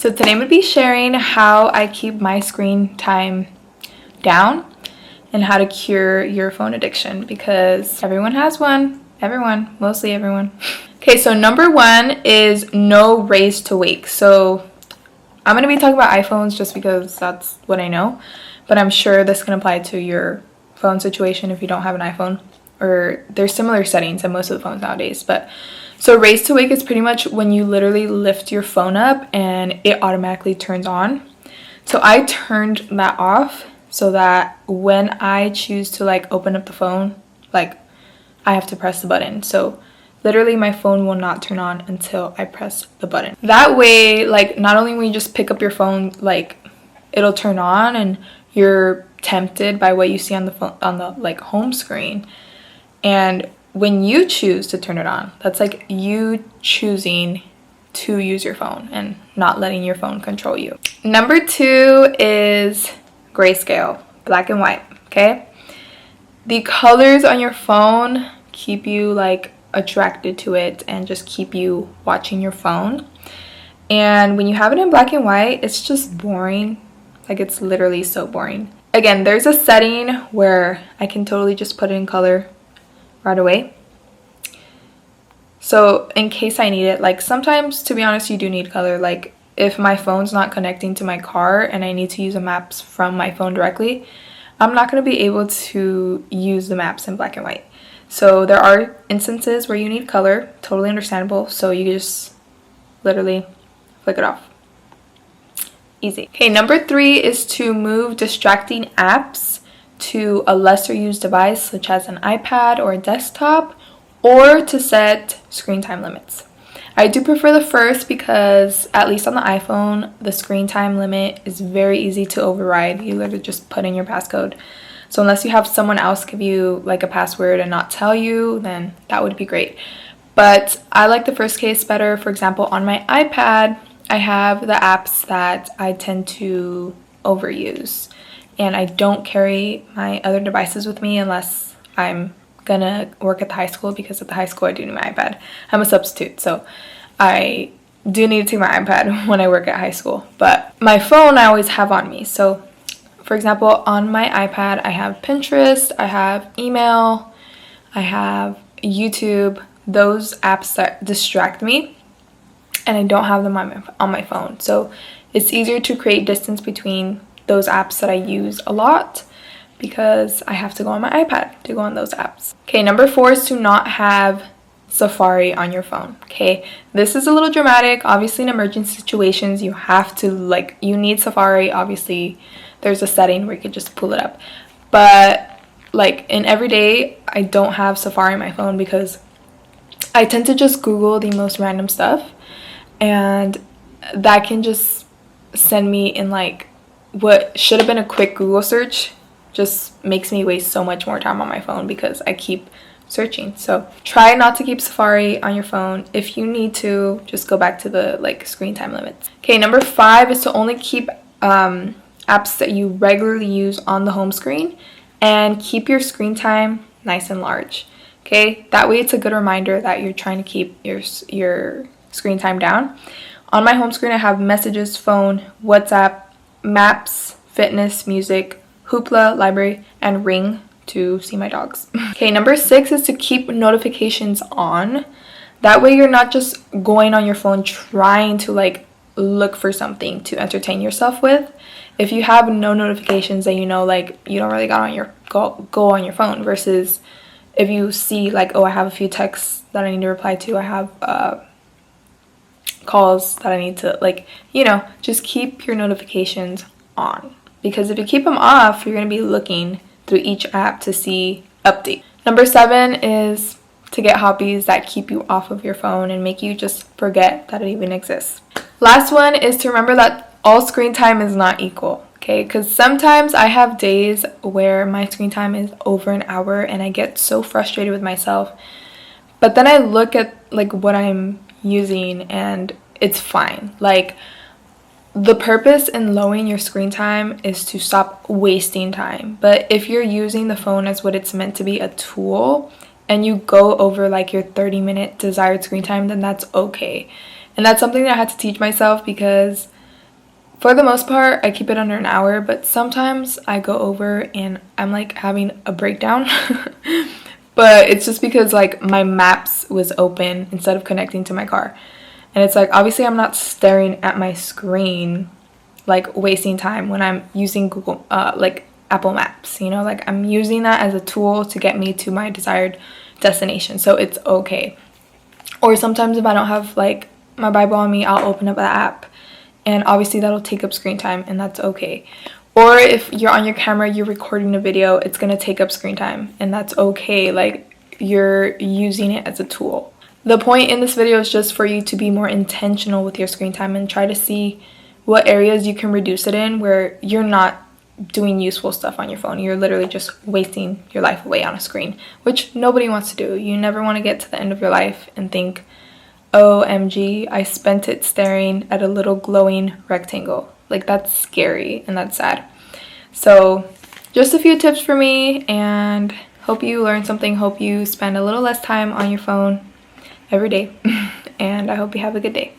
So today I'm going to be sharing how I keep my screen time down and how to cure your phone addiction, because everyone has one. Mostly everyone. Okay, so number one is no raise to wake. So I'm going to be talking about iPhones just because that's what I know, but I'm sure this can apply to your phone situation if you don't have an iPhone, or there's similar settings in most of the phones nowadays. But so raise to wake is pretty much when you literally lift your phone up and it automatically turns on. So I turned that off so that when I choose to like open up the phone, like I have to press the button. So literally my phone will not turn on until I press the button. That way, like, not only when you just pick up your phone, like it'll turn on and you're tempted by what you see on the phone, on the like home screen. And when you choose to turn it on, that's like you choosing to use your phone and not letting your phone control you. Number two is grayscale, black and white, okay? The colors on your phone keep you like attracted to it and just keep you watching your phone. And when you have it in black and white, it's just boring. Like, it's literally so boring. Again, there's a setting where I can totally just put it in color right away. So in case I need it, like sometimes, to be honest, you do need color. Like if my phone's not connecting to my car and I need to use the maps from my phone directly, I'm not going to be able to use the maps in black and white. So there are instances where you need color, totally understandable. So you just literally flick it off. Easy. Okay, number three is to move distracting apps to a lesser used device, such as an iPad or a desktop, or to set screen time limits. I do prefer the first because, at least on the iPhone, the screen time limit is very easy to override. You literally just put in your passcode. So unless you have someone else give you like a password and not tell you, then that would be great. But I like the first case better. For example, on my iPad, I have the apps that I tend to overuse, and I don't carry my other devices with me unless I'm gonna work at the high school, because at the high school I do need my iPad. I'm a substitute, so I do need to take my iPad when I work at high school. But my phone I always have on me. So for example, on my iPad I have Pinterest, I have email, I have YouTube, those apps that distract me, and I don't have them on my phone. So it's easier to create distance between those apps that I use a lot, because I have to go on my iPad to go on those apps. Okay, number four is to not have Safari on your phone. Okay, this is a little dramatic. Obviously, in emergency situations, you have to, like, you need Safari. Obviously, there's a setting where you can just pull it up. But, like, in everyday, I don't have Safari on my phone because I tend to just Google the most random stuff, and that can just send me in, like, what should have been a quick Google search just makes me waste so much more time on my phone because I keep searching. So try not to keep Safari on your phone. If you need to, just go back to the like screen time limits. Okay, number five is to only keep apps that you regularly use on the home screen, and keep your screen time nice and large. Okay, that way it's a good reminder that you're trying to keep your screen time down. On my home screen I have messages, phone, WhatsApp, maps, fitness, music, Hoopla, library, and Ring to see my dogs. Okay, number six is to keep notifications on. That way you're not just going on your phone trying to like look for something to entertain yourself with. If you have no notifications, then you know, like, you don't really go on your phone, versus if you see like, oh, I have a few texts that I need to reply to, I have calls that I need to, like, you know, just keep your notifications on. Because if you keep them off, you're going to be looking through each app to see update. Number seven is to get hobbies that keep you off of your phone and make you just forget that it even exists. Last one is to remember that all screen time is not equal, okay? Because sometimes I have days where my screen time is over an hour and I get so frustrated with myself. But then I look at like what I'm using and it's fine. Like, the purpose in lowering your screen time is to stop wasting time. But if you're using the phone as what it's meant to be, a tool, and you go over like your 30-minute desired screen time, then that's okay. And that's something that I had to teach myself, because For the most part, I keep it under an hour, but sometimes I go over and I'm like having a breakdown. But it's just because like my maps was open instead of connecting to my car. And it's like, obviously I'm not staring at my screen, like wasting time when I'm using Google, like Apple Maps, you know, like I'm using that as a tool to get me to my desired destination. So it's okay. Or sometimes if I don't have like my Bible on me, I'll open up the app, and obviously that'll take up screen time, and that's okay. Or if you're on your camera, you're recording a video, it's gonna take up screen time, and that's okay. Like, you're using it as a tool. The point in this video is just for you to be more intentional with your screen time and try to see what areas you can reduce it in where you're not doing useful stuff on your phone. You're literally just wasting your life away on a screen, which nobody wants to do. You never want to get to the end of your life and think, OMG, I spent it staring at a little glowing rectangle. Like, that's scary and that's sad. So just a few tips for me, and hope you learned something. Hope you spend a little less time on your phone every day. And I hope you have a good day.